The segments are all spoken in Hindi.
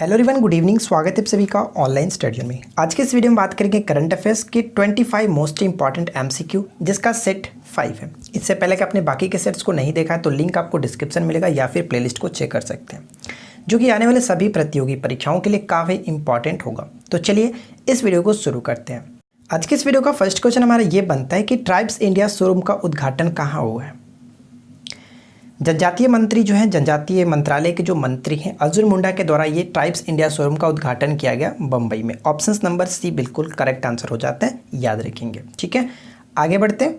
Hello everyone, good evening. स्वागत है आप सभी का ऑनलाइन स्टडी में। आज के इस वीडियो में बात करेंगे करंट अफेयर्स के 25 मोस्ट इंपॉर्टेंट एमसीक्यू, जिसका सेट 5 है। इससे पहले कि आपने बाकी के सेट्स को नहीं देखा है तो लिंक आपको डिस्क्रिप्शन मिलेगा या फिर प्लेलिस्ट को चेक कर सकते हैं, जो कि आने वाले सभी प्रतियोगी परीक्षाओं के लिए काफ़ी इंपॉर्टेंट होगा। तो चलिए इस वीडियो को शुरू करते हैं। आज के इस वीडियो का फर्स्ट क्वेश्चन हमारा ये बनता है कि ट्राइब्स इंडिया शोरूम का उद्घाटन कहाँ हुआ है। जनजातीय मंत्री जो हैं, जनजातीय मंत्रालय के जो मंत्री हैं अर्जुन मुंडा के द्वारा ये ट्राइब्स इंडिया शोरूम का उद्घाटन किया गया बम्बई में। ऑप्शन नंबर सी बिल्कुल करेक्ट आंसर हो जाता है, याद रखेंगे। ठीक है, आगे बढ़ते हैं।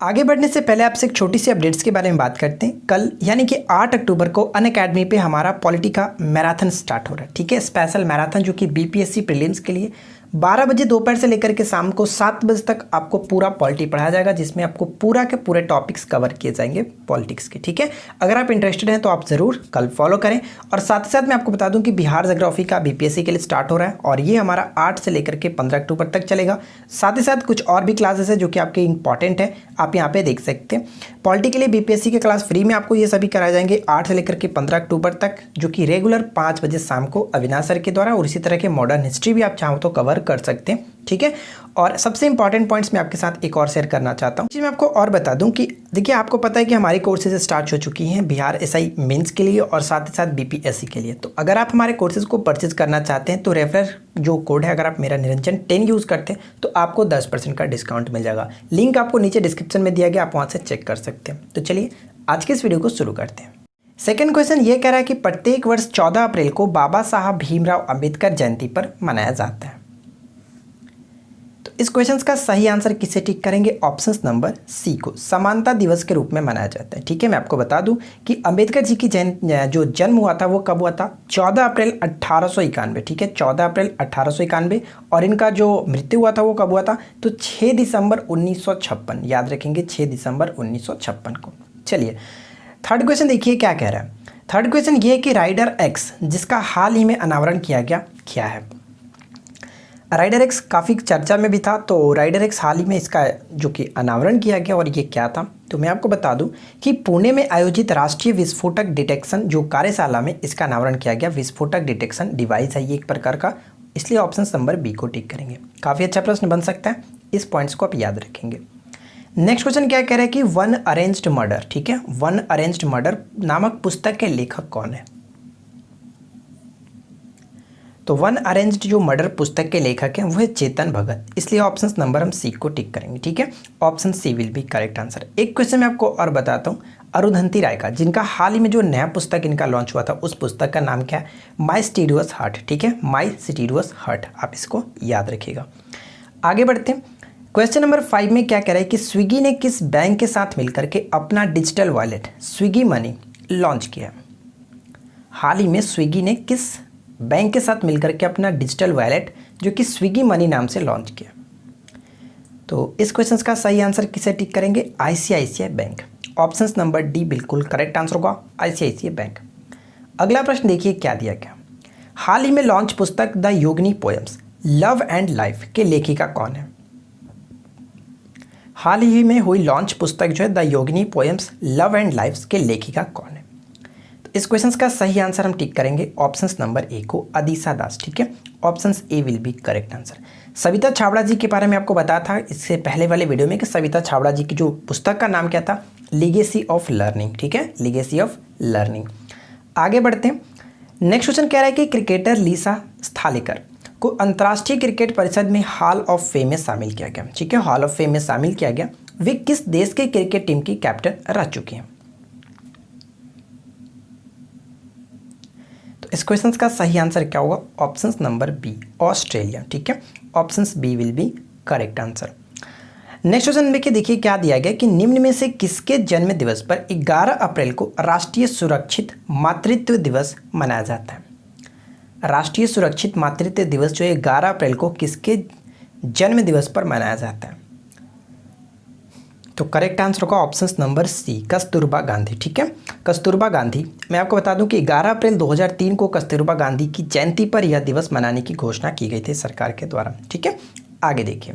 आगे बढ़ने से पहले आपसे एक छोटी सी अपडेट्स के बारे में बात करते हैं। कल यानी कि 8 अक्टूबर को अनअकैडमी पे हमारा पॉलिटिका मैराथन स्टार्ट हो रहा है। ठीक है, स्पेशल मैराथन जो कि बीपीएससी प्रीलिम्स के लिए 12 बजे दोपहर से लेकर के शाम को 7 बजे तक आपको पूरा पॉलिटी पढ़ाया जाएगा, जिसमें आपको पूरा के पूरे टॉपिक्स कवर किए जाएंगे पॉलिटिक्स के। ठीक है, अगर आप इंटरेस्टेड हैं तो आप ज़रूर कल फॉलो करें। और साथ ही साथ मैं आपको बता दूं कि बिहार ज्योग्राफी का बीपीएससी के लिए स्टार्ट हो रहा है और ये हमारा 8 से लेकर के 15 अक्टूबर तक चलेगा। साथ ही साथ कुछ और भी क्लासेस है जो कि आपके इंपॉर्टेंट है, आप यहाँ पे देख सकते हैं। पॉलिटी के लिए बीपीएससी के क्लास फ्री में आपको ये सभी कराए जाएंगे 8 से लेकर के 15 अक्टूबर तक, जो कि रेगुलर 5 बजे शाम को अविनाश सर के द्वारा। और इसी तरह के मॉडर्न हिस्ट्री भी आप चाहो तो कवर कर सकते हैं। ठीक है, और सबसे इंपॉर्टेंट पॉइंट्स मैं आपके साथ एक और शेयर करना चाहता हूँ। मैं आपको और बता दूं कि देखिए, आपको पता है कि हमारी कोर्सेज स्टार्ट हो चुकी हैं बिहार एसआई मेंस के लिए और साथ ही साथ बीपीएससी के लिए। तो अगर आप हमारे कोर्सेज को परचेज करना चाहते हैं तो रेफरल जो कोड है, अगर आप मेरा निरंजन 10 यूज़ करते हैं तो आपको 10% का डिस्काउंट मिल जाएगा। लिंक आपको नीचे डिस्क्रिप्शन में दिया गया, आप वहाँ से चेक कर सकते हैं। तो चलिए आज के इस वीडियो को शुरू करते हैं। सेकेंड क्वेश्चन ये कह रहा है कि प्रत्येक वर्ष 14 अप्रैल को बाबा साहब भीमराव अंबेडकर जयंती पर मनाया जाता है। इस क्वेश्चन का सही आंसर किसे टिक करेंगे? ऑप्शन नंबर सी को, समानता दिवस के रूप में मनाया जाता है। ठीक है, मैं आपको बता दूं कि अंबेडकर जी की जो जन्म हुआ था वो कब हुआ था? 14 अप्रैल 1891। ठीक है, 14 अप्रैल 1891। और इनका जो मृत्यु हुआ था वो कब हुआ था? तो 6 दिसंबर 1956। याद रखेंगे, 6 दिसंबर 1956 को। चलिए थर्ड क्वेश्चन देखिए क्या कह रहा है। थर्ड क्वेश्चन ये है कि राइडर एक्स, जिसका हाल ही में अनावरण किया गया, क्या है? राइडर एक्स काफ़ी चर्चा में भी था, तो राइडर एक्स हाल ही में इसका जो कि अनावरण किया गया। और ये क्या था? तो मैं आपको बता दूं कि पुणे में आयोजित राष्ट्रीय विस्फोटक डिटेक्शन जो कार्यशाला में इसका अनावरण किया गया। विस्फोटक डिटेक्शन डिवाइस है ये एक प्रकार का, इसलिए ऑप्शन नंबर बी को टिक करेंगे। काफ़ी अच्छा प्रश्न बन सकता है, इस पॉइंट्स को आप याद रखेंगे। नेक्स्ट क्वेश्चन क्या कह रहा है कि वन अरेंज्ड मर्डर, ठीक है, वन अरेंज्ड मर्डर नामक पुस्तक के लेखक कौन है? तो वन अरेंज्ड जो मर्डर पुस्तक के लेखक हैं वो है चेतन भगत, इसलिए ऑप्शन नंबर हम सी को टिक करेंगे। ठीक है, option C will be correct answer. एक क्वेश्चन मैं आपको और बताता हूँ अरुंधति राय का, जिनका हाल ही में जो नया पुस्तक इनका लॉन्च हुआ था, उस पुस्तक का नाम क्या है? माई स्टीरियस हार्ट। ठीक है, माई स्टीरियस हार्ट, आप इसको याद रखिएगा। आगे बढ़ते हैं। क्वेश्चन नंबर 5 में क्या कह रहा है कि स्विगी ने किस बैंक के साथ मिलकर के अपना digital wallet Swiggy money launch किया? हाल ही में स्विगी ने किस बैंक के साथ मिलकर के अपना डिजिटल वॉलेट जो कि स्विगी मनी नाम से लॉन्च किया? तो इस क्वेश्चन का सही आंसर किसे टिक करेंगे? ICICI bank. Option number D बिल्कुल करेक्ट आंसर होगा, आईसीआईसीआई बैंक। अगला प्रश्न देखिए क्या दिया गया। हाल ही में लॉन्च पुस्तक the Yogini poems love and life के लेखिका कौन है? हाल ही में हुई लॉन्च पुस्तक जो है the Yogini poems love and life के लेखिका कौन है? इस क्वेश्चन का सही आंसर हम टिक करेंगे ऑप्शन नंबर ए को, अदिशा दास। ठीक है, option A will be correct answer. Savita Chhabra ji के बारे में आपको बताया था इससे पहले वाले वीडियो में कि सविता छाबड़ा जी की जो पुस्तक का नाम क्या था? Legacy of learning. ठीक है, लीगेसी ऑफ लर्निंग। आगे बढ़ते हैं। नेक्स्ट क्वेश्चन कह रहा है कि क्रिकेटर लीसा स्थालेकर को अंतर्राष्ट्रीय क्रिकेट परिषद में हॉल ऑफ फेम में शामिल किया गया। ठीक है, हॉल ऑफ फेम में शामिल किया गया। वे किस देश के क्रिकेट टीम की कैप्टन रह चुकी हैं? इस क्वेश्चन का सही आंसर क्या होगा? Option number B, Australia. ठीक है, option B will be correct answer. Next question में देखिए क्या दिया गया कि निम्न में से किसके जन्म दिवस पर 11 अप्रैल को राष्ट्रीय सुरक्षित मातृत्व दिवस मनाया जाता है? राष्ट्रीय सुरक्षित मातृत्व दिवस जो है 11 अप्रैल को किसके जन्म दिवस पर मनाया जाता है? तो करेक्ट आंसर होगा option number C, Kasturba Gandhi. ठीक है, कस्तूरबा गांधी। मैं आपको बता दूं कि 11 अप्रैल 2003 को कस्तूरबा गांधी की जयंती पर यह दिवस मनाने की घोषणा की गई थी सरकार के द्वारा। ठीक है, आगे देखिए।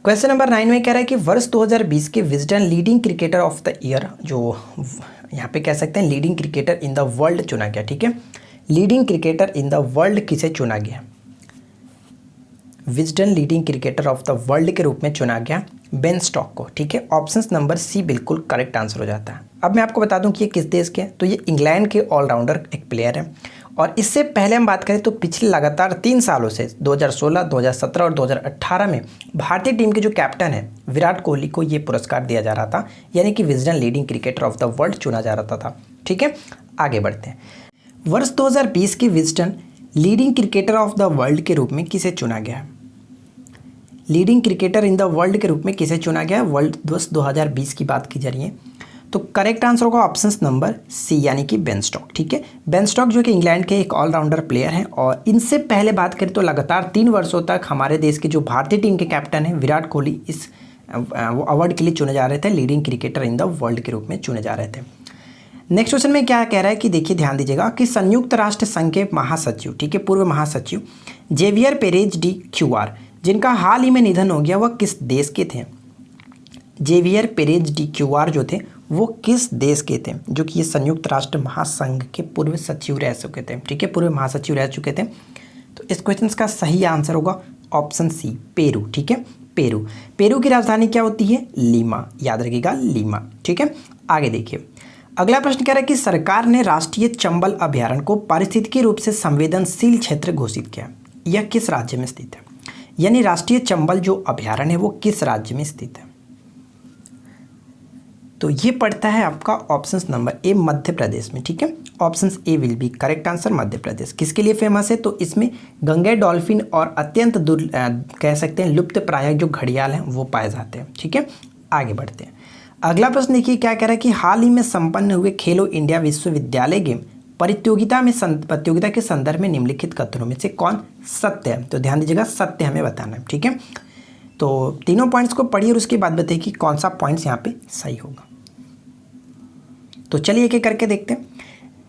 क्वेश्चन नंबर 9 में कह रहा है कि वर्ष 2020 के Wisden leading cricketer of the year, जो यहाँ पे कह सकते हैं leading cricketer in the world चुना गया। ठीक है, leading cricketer in the world किसे चुना गया? Wisden leading cricketer of the world के रूप में चुना गया बेन स्टोक्स को। ठीक है, ऑप्शन नंबर सी बिल्कुल करेक्ट आंसर हो जाता है। अब मैं आपको बता दूं कि ये किस देश के हैं, तो ये इंग्लैंड के ऑलराउंडर एक प्लेयर है। और इससे पहले हम बात करें तो पिछले लगातार 3 सालों से 2016, 2017 और 2018 में भारतीय टीम के जो कैप्टन है विराट कोहली को ये पुरस्कार दिया जा रहा था, यानी कि Wisden leading cricketer of the world चुना जा रहा था। ठीक है, आगे बढ़ते हैं। वर्ष 2020 के Wisden leading cricketer of the world के रूप में किसे चुना गया है? Leading cricketer in the world के रूप में किसे चुना गया है? वर्ल्ड वर्ष 2020 की बात की जा रही है, तो करेक्ट आंसर होगा ऑप्शन नंबर सी, यानी कि बेन स्टोक्स। ठीक है, बेन स्टोक्स जो कि इंग्लैंड के एक ऑलराउंडर प्लेयर हैं और इनसे पहले बात करें तो लगातार 3 वर्षों तक हमारे देश के जो भारतीय टीम के कैप्टन हैं विराट कोहली इस अवार्ड के लिए चुने जा रहे थे, leading cricketer in the world के रूप में चुने जा रहे थे। नेक्स्ट क्वेश्चन में क्या कह रहा है कि देखिए ध्यान दीजिएगा कि संयुक्त राष्ट्र संघ के महासचिव, ठीक है, पूर्व महासचिव जेवियर पेरेज डी क्यूआर, जिनका हाल ही में निधन हो गया, वह किस देश के थे? जेवियर पेरेज डी क्यूआर जो थे वो किस देश के थे, जो कि ये संयुक्त राष्ट्र महासंघ के पूर्व सचिव रह चुके थे। ठीक है, पूर्व महासचिव रह चुके थे। तो इस क्वेश्चन का सही आंसर होगा ऑप्शन सी, पेरू। ठीक है, पेरू। पेरू की राजधानी क्या होती है? लीमा, याद रखिएगा, लीमा। ठीक है, आगे देखिए अगला प्रश्न कह रहा है कि सरकार ने राष्ट्रीय चंबल अभयारण्य को पारिस्थितिकीय रूप से संवेदनशील क्षेत्र घोषित किया। यह किस राज्य में स्थित है? यानी राष्ट्रीय चंबल जो अभयारण्य है वो किस राज्य में स्थित है? तो ये पड़ता है आपका option number A, Madhya Pradesh में। ठीक है, option A will be correct answer, Madhya Pradesh. किसके लिए फेमस है? तो इसमें गंगे डॉल्फिन और अत्यंत कह सकते हैं लुप्त प्राय जो घड़ियाल हैं वो पाए जाते हैं। ठीक है, आगे बढ़ते हैं। अगला प्रश्न देखिए क्या कह रहा है कि हाल ही में संपन्न हुए खेलो इंडिया विश्वविद्यालय गेम प्रतियोगिता के संदर्भ में निम्नलिखित कथनों में से कौन सत्य है? तो ध्यान दीजिएगा, सत्य हमें बताना है। ठीक है, तो तीनों पॉइंट्स को पढ़िए और उसके बाद बताइए कि कौन सा पॉइंट्स यहाँ पे सही होगा। तो चलिए एक एक करके देखते हैं।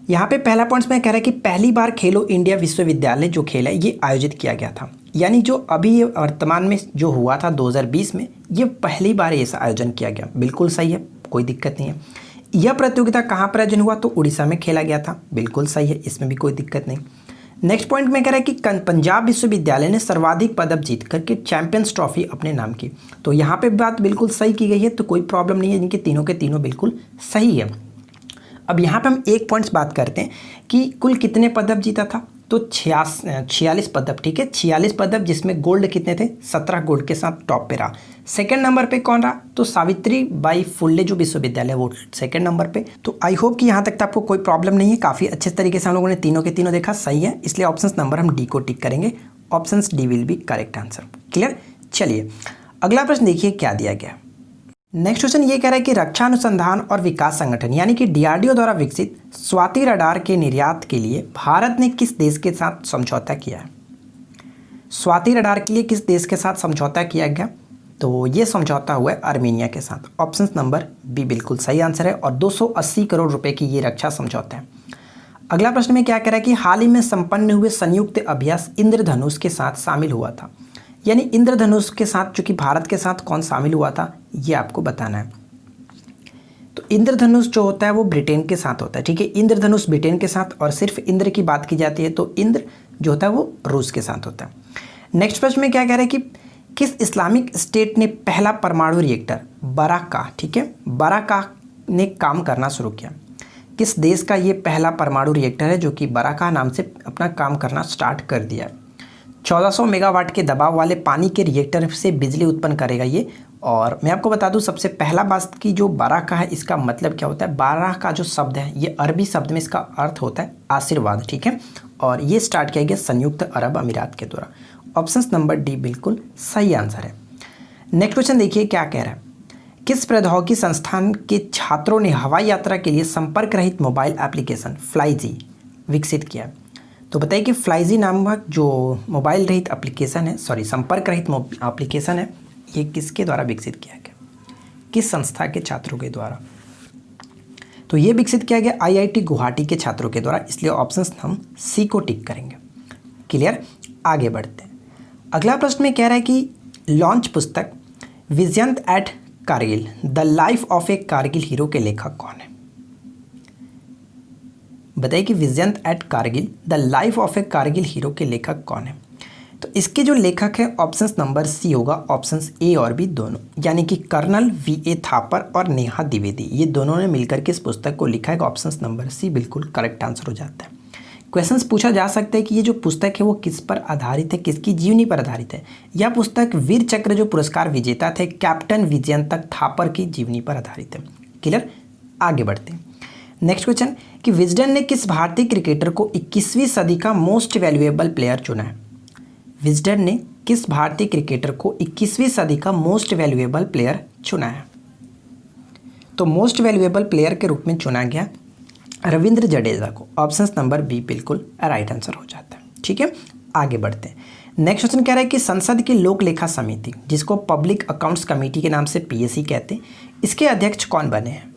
यहाँ पे पहला पॉइंट्स में कह रहा है कि पहली बार खेलो इंडिया विश्वविद्यालय जो खेल है ये आयोजित किया गया था, यानी जो अभी ये वर्तमान में जो हुआ था 2020 में, ये पहली बार ऐसा आयोजन किया गया। बिल्कुल सही है, कोई दिक्कत नहीं है। यह प्रतियोगिता कहाँ पर आयोजन हुआ? तो उड़ीसा में खेला गया था। बिल्कुल सही है, इसमें भी कोई दिक्कत नहीं। नेक्स्ट पॉइंट में कह रहा है कि पंजाब विश्वविद्यालय ने सर्वाधिक पदक जीत करके चैंपियंस ट्रॉफी अपने नाम की। तो यहाँ पे बात बिल्कुल सही की गई है, तो कोई प्रॉब्लम नहीं है, इनके तीनों के तीनों बिल्कुल सही है। अब यहाँ पे हम एक पॉइंट्स बात करते हैं कि कुल कितने पदक जीता था? तो 46 पदक। ठीक है, 46 पदक, जिसमें गोल्ड कितने थे? 17 गोल्ड के साथ टॉप पे रहा। सेकंड नंबर पे कौन रहा? तो सावित्री बाई फुले जो विश्वविद्यालय वो सेकंड नंबर पे। तो आई होप कि यहाँ तक आपको कोई प्रॉब्लम नहीं है, काफ़ी अच्छे तरीके से हम लोगों ने तीनों के तीनों देखा, सही है। इसलिए ऑप्शन नंबर हम डी को टिक करेंगे, option D will be correct answer. Clear? चलिए अगला प्रश्न देखिए क्या दिया गया। नेक्स्ट क्वेश्चन ये कह रहा है कि रक्षा अनुसंधान और विकास संगठन यानी कि डीआरडीओ द्वारा विकसित स्वाति रडार के निर्यात के लिए भारत ने किस देश के साथ समझौता किया है? स्वाति रडार के लिए किस देश के साथ समझौता किया गया? तो ये समझौता हुआ है आर्मीनिया के साथ। ऑप्शन नंबर बी बिल्कुल सही आंसर है, और 280 करोड़ रुपए की ये रक्षा समझौता है। अगला प्रश्न में क्या कह रहा है कि हाल ही में संपन्न हुए संयुक्त अभ्यास इंद्रधनुष के साथ शामिल हुआ था, यानी इंद्रधनुष के साथ जो कि भारत के साथ कौन शामिल हुआ था ये आपको बताना है। तो इंद्रधनुष जो होता है वो ब्रिटेन के साथ होता है। ठीक है, इंद्रधनुष ब्रिटेन के साथ, और सिर्फ इंद्र की बात की जाती है तो इंद्र जो होता है वो रूस के साथ होता है। नेक्स्ट प्रश्न में क्या कह रहा है कि किस इस्लामिक स्टेट ने पहला परमाणु रिएक्टर बराका, ठीक है, बराका ने काम करना शुरू किया? किस देश का ये पहला परमाणु रिएक्टर है जो कि बराका नाम से अपना काम करना स्टार्ट कर दिया? 1400 मेगावाट के दबाव वाले पानी के रिएक्टर से बिजली उत्पन्न करेगा ये। और मैं आपको बता दूं सबसे पहला बात की जो बाराका है इसका मतलब क्या होता है? बाराका जो शब्द है ये अरबी शब्द में इसका अर्थ होता है आशीर्वाद। ठीक है, और ये स्टार्ट किया गया संयुक्त अरब अमीरात के द्वारा। ऑप्शन नंबर डी बिल्कुल सही आंसर है। नेक्स्ट क्वेश्चन देखिए क्या कह रहा है। किस प्रौद्योगिकी संस्थान के छात्रों ने हवाई यात्रा के लिए संपर्क रहित मोबाइल एप्लीकेशन फ्लाईजी विकसित किया? तो बताइए कि फ्लाईजी नामक जो मोबाइल रहित एप्लीकेशन है, संपर्क रहित एप्लीकेशन है, ये किसके द्वारा विकसित किया गया? किस संस्था के छात्रों के द्वारा? तो ये विकसित किया गया आईआईटी गुवाहाटी के छात्रों के द्वारा, इसलिए ऑप्शन हम सी को टिक करेंगे। क्लियर? आगे बढ़ते हैं। अगला प्रश्न में कह रहा है कि लॉन्च पुस्तक Vijyant at Kargil the life of a Kargil hero के लेखक कौन है? बताइए कि Vijyant at Kargil the life of a Kargil hero के लेखक कौन है। तो इसके जो लेखक है ऑप्शन नंबर सी होगा, ऑप्शन ए और बी दोनों, यानी कि कर्नल वी.ए. थापर और नेहा द्विवेदी, ये दोनों ने मिलकर के इस पुस्तक को लिखा है। ऑप्शन नंबर सी बिल्कुल करेक्ट आंसर हो जाता है। क्वेश्चंस पूछा जा सकता है कि ये जो पुस्तक है वो किस पर आधारित है, किसकी जीवनी पर आधारित है। यह पुस्तक वीर चक्र जो पुरस्कार विजेता थे कैप्टन विजयंत थापर की जीवनी पर आधारित है। क्लियर, आगे बढ़ते हैं। नेक्स्ट क्वेश्चन कि विजडन ने किस भारतीय क्रिकेटर को 21वीं सदी का मोस्ट वैल्यूएबल प्लेयर चुना है। विजडन ने किस भारतीय क्रिकेटर को 21वीं सदी का मोस्ट वैल्यूएबल प्लेयर चुना है। तो मोस्ट वैल्यूएबल प्लेयर के रूप में चुना गया रविंद्र जडेजा को। ऑप्शन नंबर बी बिल्कुल राइट आंसर हो जाता है। ठीक है, आगे बढ़ते हैं। नेक्स्ट क्वेश्चन कह रहा है कि संसद की लोक लेखा समिति, जिसको पब्लिक अकाउंट्स कमेटी के नाम से पीएसी कहते हैं, इसके अध्यक्ष कौन बने हैं।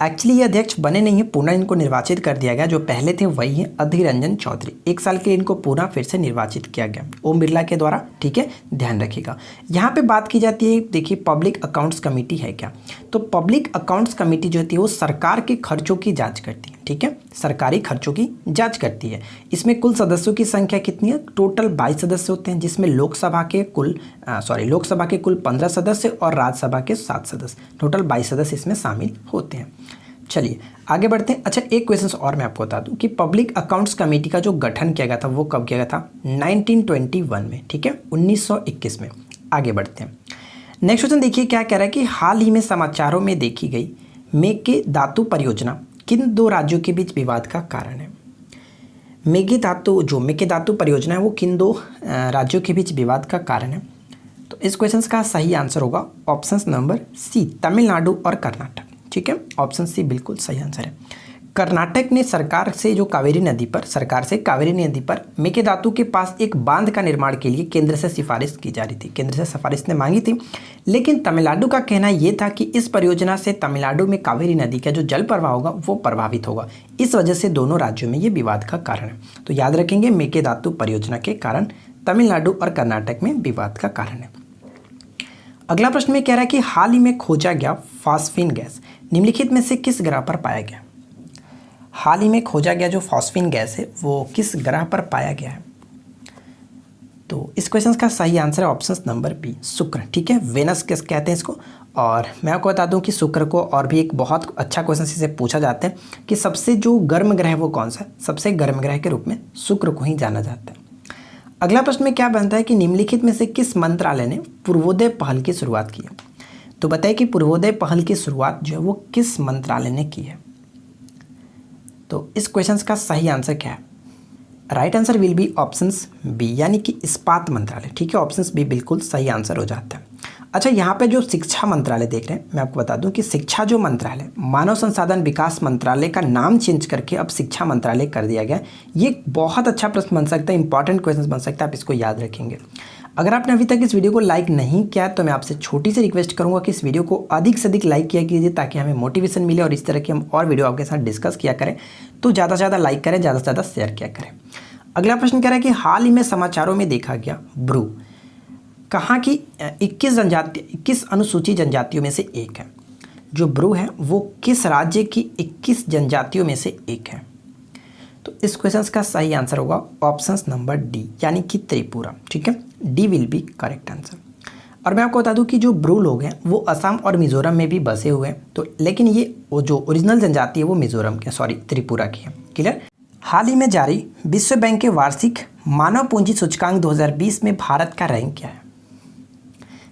एक्चुअली ये अध्यक्ष बने नहीं है, पुनः इनको निर्वाचित कर दिया गया। जो पहले थे वही है अधीर रंजन चौधरी। 1 साल के लिए इनको पुनः फिर से निर्वाचित किया गया ओम बिरला के द्वारा। ठीक है, ध्यान रखिएगा। यहाँ पे बात की जाती है, देखिए पब्लिक अकाउंट्स कमेटी है क्या। तो पब्लिक अकाउंट्स कमेटी जो होती है वो सरकार के खर्चों की जाँच करती है। ठीक है, सरकारी खर्चों की जाँच करती है। इसमें कुल सदस्यों की संख्या कितनी है, टोटल 22 सदस्य होते हैं, जिसमें लोकसभा के कुल 15 सदस्य और राज्यसभा के 7 सदस्य, टोटल 22 सदस्य इसमें शामिल होते हैं। चलिए आगे बढ़ते हैं। अच्छा, एक क्वेश्चन और मैं आपको बता दूं कि पब्लिक अकाउंट्स कमेटी का जो गठन किया गया था वो कब किया गया था, 1921 में। ठीक है, 1921 में। आगे बढ़ते हैं। नेक्स्ट क्वेश्चन देखिए क्या कह रहा है कि हाल ही में समाचारों में देखी गई मेकेदातु परियोजना किन 2 राज्यों के बीच विवाद का कारण है। मेकेदातु परियोजना है वो किन 2 राज्यों के बीच विवाद का कारण है। तो इस क्वेश्चन का सही आंसर होगा ऑप्शन नंबर सी, तमिलनाडु और कर्नाटक। ठीक है, ऑप्शन सी बिल्कुल सही आंसर है। कर्नाटक ने सरकार से कावेरी नदी पर मेकेदातु के पास एक बांध का निर्माण के लिए केंद्र से सिफारिश की जा रही थी, केंद्र से सिफारिश ने मांगी थी। लेकिन तमिलनाडु का कहना यह था कि इस परियोजना से तमिलनाडु में कावेरी नदी का जो जल प्रवाह होगा वो प्रभावित होगा। इस वजह से दोनों राज्यों में ये विवाद का कारण है। तो याद रखेंगे, मेकेदातु परियोजना के कारण तमिलनाडु और कर्नाटक में विवाद का कारण है। अगला प्रश्न में कह रहा है कि हाल ही में खोजा गया फॉस्फीन गैस निम्नलिखित में से किस ग्रह पर पाया गया। हाल ही में खोजा गया जो फॉस्फीन गैस है वो किस ग्रह पर पाया गया है। तो इस क्वेश्चन का सही आंसर है ऑप्शन नंबर बी, शुक्र। ठीक है, वेनस किस कहते हैं इसको। और मैं आपको बता दूं कि शुक्र को और भी एक बहुत अच्छा क्वेश्चन इसे पूछा जाता है कि सबसे जो गर्म ग्रह है वो कौन सा है। सबसे गर्म ग्रह के रूप में शुक्र को ही जाना जाता है। अगला प्रश्न में क्या बनता है कि निम्नलिखित में से किस मंत्रालय ने पूर्वोदय पहल की शुरुआत की है। तो बताइए कि पूर्वोदय पहल की शुरुआत जो है वो किस मंत्रालय ने की है। तो इस क्वेश्चन का सही आंसर क्या है, right answer will be option B, यानी कि इस्पात मंत्रालय। ठीक है, ऑप्शन बी बिल्कुल सही आंसर हो जाता है। अच्छा, यहाँ पे जो शिक्षा मंत्रालय देख रहे हैं, मैं आपको बता दूं कि शिक्षा जो मंत्रालय, मानव संसाधन विकास मंत्रालय का नाम चेंज करके अब शिक्षा मंत्रालय कर दिया गया। ये बहुत अच्छा प्रश्न बन सकता है, इंपॉर्टेंट क्वेश्चन बन सकता है, आप इसको याद रखेंगे। अगर आपने अभी तक इस वीडियो को लाइक नहीं किया तो मैं आपसे छोटी सी रिक्वेस्ट करूंगा कि इस वीडियो को अधिक से अधिक लाइक किया कीजिए, ताकि हमें मोटिवेशन मिले और इस तरह की हम और वीडियो आपके साथ डिस्कस किया करें। तो ज़्यादा से ज़्यादा लाइक करें, ज़्यादा से ज़्यादा शेयर किया करें। अगला प्रश्न कह रहा है कि हाल ही में समाचारों में देखा गया ब्रू कहाँ की 21 अनुसूचित जनजातियों में से एक है। जो ब्रू है वो किस राज्य की 21 जनजातियों में से एक है। तो इस क्वेश्चन का सही आंसर होगा ऑप्शन नंबर डी, यानी कि त्रिपुरा। ठीक है, D will be correct answer. और मैं आपको बता दूं कि जो ब्रू लोग हैं वो असम और मिजोरम में भी बसे हुए हैं। तो लेकिन ये वो जो ओरिजिनल जनजाति है वो मिजोरम के त्रिपुरा की है। क्लियर। हाल ही में जारी विश्व बैंक के वार्षिक मानव पूंजी सूचकांक 2020 में भारत का रैंक क्या है।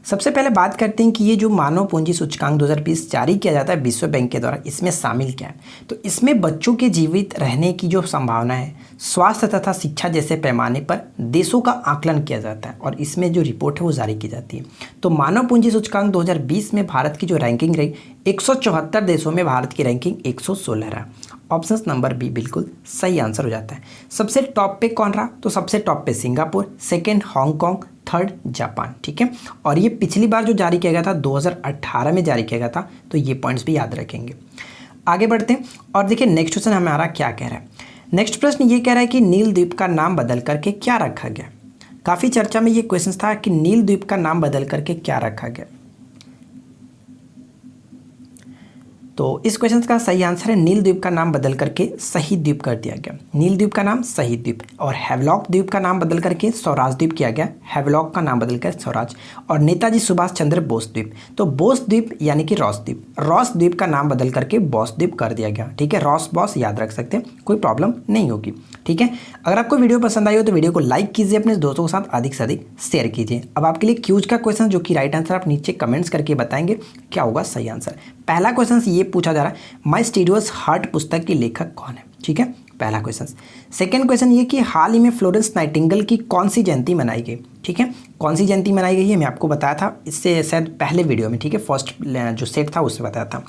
सबसे पहले बात करते हैं कि ये जो मानव पूंजी सूचकांक 2020 जारी किया जाता है विश्व बैंक के द्वारा, इसमें शामिल क्या है। तो इसमें बच्चों के जीवित रहने की जो संभावना है, स्वास्थ्य तथा शिक्षा जैसे पैमाने पर देशों का आकलन किया जाता है और इसमें जो रिपोर्ट है वो जारी की जाती है। तो मानव पूंजी सूचकांक 2020 में भारत की जो रैंकिंग रही, 174 देशों में भारत की रैंकिंग 116 रहा। ऑप्शन नंबर बी बिल्कुल सही आंसर हो जाता है। सबसे टॉप पे कौन रहा, तो सबसे टॉप पे Singapore, second Hong Kong, third Japan. ठीक है, और ये पिछली बार जो जारी किया गया था 2018 में जारी किया गया था। तो ये पॉइंट्स भी याद रखेंगे। आगे बढ़ते हैं और देखिए नेक्स्ट क्वेश्चन हमारा क्या कह रहा है। नेक्स्ट प्रश्न ये कह रहा है कि नील द्वीप का नाम बदल करके क्या रखा गया। काफ़ी चर्चा में ये क्वेश्चन था कि नील द्वीप का नाम बदल करके क्या रखा गया। तो इस क्वेश्चन का सही आंसर है नील द्वीप का नाम बदल करके शहीद द्वीप कर दिया गया। नील द्वीप का नाम शहीद द्वीप। और हैवलॉक द्वीप का नाम बदल करके स्वराज द्वीप किया गया। हैवलॉक का नाम बदल कर स्वराज। और नेताजी सुभाष चंद्र बोस द्वीप, तो बोस द्वीप यानी कि रॉस द्वीप। रॉस द्वीप का नाम बदल करके बॉस द्वीप कर दिया गया। ठीक है, रॉस बॉस याद रख सकते हैं, कोई प्रॉब्लम नहीं होगी। ठीक है, अगर आपको वीडियो पसंद आई हो तो वीडियो को लाइक कीजिए, अपने दोस्तों के साथ अधिक से अधिक शेयर कीजिए। अब आपके लिए क्यूज का क्वेश्चन जो कि राइट आंसर आप नीचे कमेंट्स करके बताएंगे क्या होगा सही आंसर। पहला क्वेश्चन ये पूछा जा रहा है, माई स्टूडियोस हार्ट पुस्तक की लेखक कौन है। ठीक है, पहला क्वेश्चन। सेकंड क्वेश्चन ये कि हाल ही में फ्लोरेंस नाइटिंगेल की कौन सी जयंती मनाई गई। ठीक है, कौन सी जयंती मनाई गई है मैं आपको बताया था इससे शायद पहले वीडियो में। ठीक है, फर्स्ट जो सेट था उससे बताया था।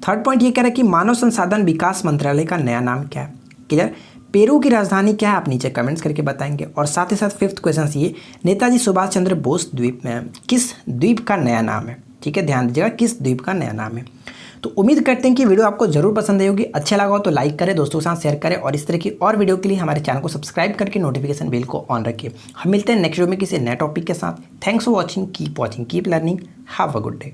थर्ड पॉइंट ये कह रहा है कि मानव संसाधन विकास मंत्रालय का नया नाम क्या है। क्लियर, पेरू की राजधानी क्या है आप नीचे कमेंट्स करके बताएंगे। और साथ ही साथ फिफ्थ क्वेश्चन ये, नेताजी सुभाष चंद्र बोस द्वीप में किस द्वीप का नया नाम है। ठीक है, ध्यान दीजिएगा किस द्वीप का नया नाम है। तो उम्मीद करते हैं कि वीडियो आपको जरूर पसंद आई होगी। अच्छा लगा हो तो लाइक करें, दोस्तों के साथ शेयर करें और इस तरह की और वीडियो के लिए हमारे चैनल को सब्सक्राइब करके नोटिफिकेशन बेल को ऑन रखिए। हम मिलते हैं नेक्स्ट वीडियो में किसी नए टॉपिक के साथ। Thanks for watching, keep learning, have a good day.